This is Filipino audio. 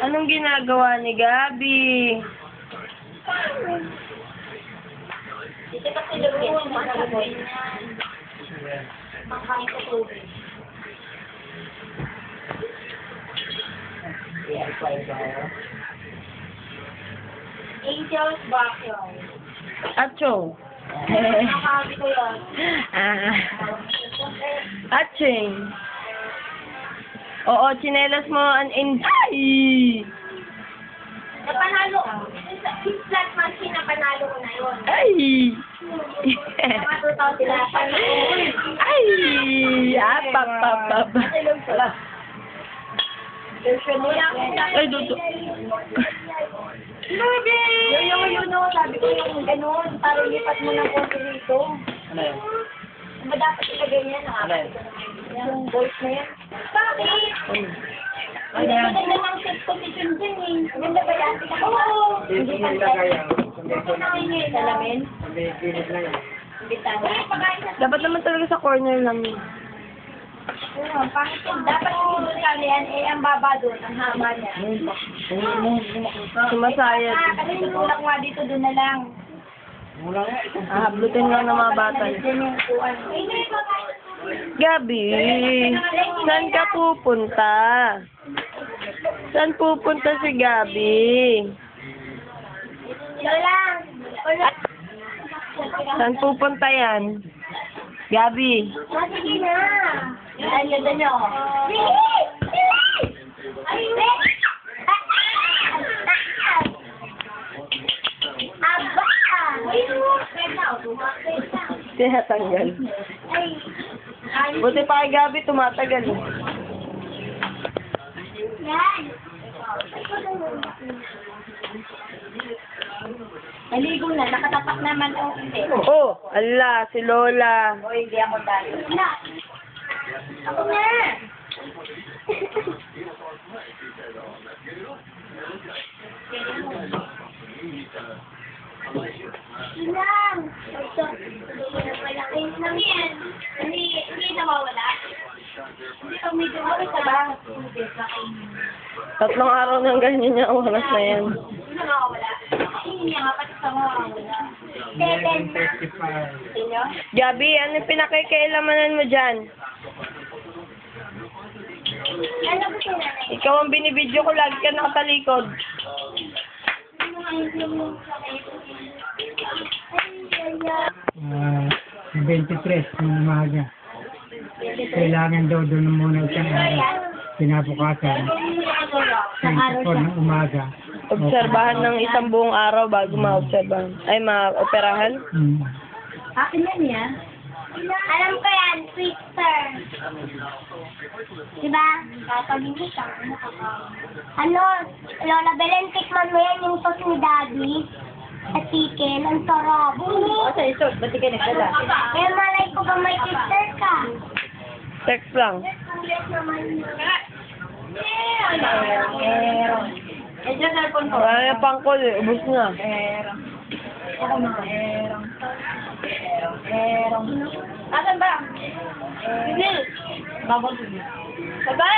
Anong ginagawa ni Gabi? Dito kasi lugyan sa mga boy. Makakain sa tubig. Angel's Backyard. Acho. Nakakabi ko yun. Aching. Oo, chinelas mo ay! Napanalo. Since last month, napanalo ko na yun. Ay! Mga 2,000 na. Ay! Apapapap. Ay, dudo. Yung sabi ko yung gano'n, parang lipat mo ng konti dito. Ano yan? Ba dapat ilagay niya na? Ano yan? Yung voice na yan. Bakit? Ang ganda ng set position dyan eh. Ganda ba yan? Oo. Hindi pa yan. Ano na ngayon salamin? May pinit lang yan. Bitana. Dapat naman talaga sa corner lang yun. Pangit yun. Dapat yung doon yan, ang baba doon, ang hama niya. Sumasayad. Kasi tutulak nga dito, doon na lang. Mula nga, itong Hablutin lang ng mga bata. Diyan yung kuwan. Gabi, saan ka pupunta? Saan pupunta si Gabi? Yun lang. Saan pupunta yan? Gabi. Sige na. Yan, ganda nyo. Sige! Ay, aba! Tinatanggal. Ay, Buti pa kay Gabi, tumatagal. yan. Naligo na, nakatapak naman o hindi. Oh, ala, si Lola. O hindi ako dahil. Na! Ako na! Yun lang. Ito. Malaki lang yan. Hindi nawawala. Hindi pag medyo mawala ka ba? Hindi. 3 araw nang ganyan niya ang oras na yan. Hindi na nawawala. Hindi nga pati sa mawawala. 7 na. Sino? Gabi, ano pinakikailaman mo dyan? Ano ba sila? Ikaw ang binibidyo ko, lagi ka nakatalikod. Ano nga yung Ah, 23 ng umaga. Kailangan daw doon muna isang araw. Kinabukasan, 24 ng umaga. Obserbahan ng isang buong araw bago maobserbahan. Ay, maoperahan? Akin yan yan. Alam ko yan, Twitter. Diba? Kakalimutan ka. Ano, Lola Belen, tikman mo yan yung tos ni Daddy. Sa chicken, ang sarap. Sa isot, ba't di ka nagdala? Kaya malay ko ba may Twitter ka? Text lang. Eh, dyan cellphone ko. Wala na pangkol eh, ubus na. Ako na. Asan ba? Bill. Babang. Baba!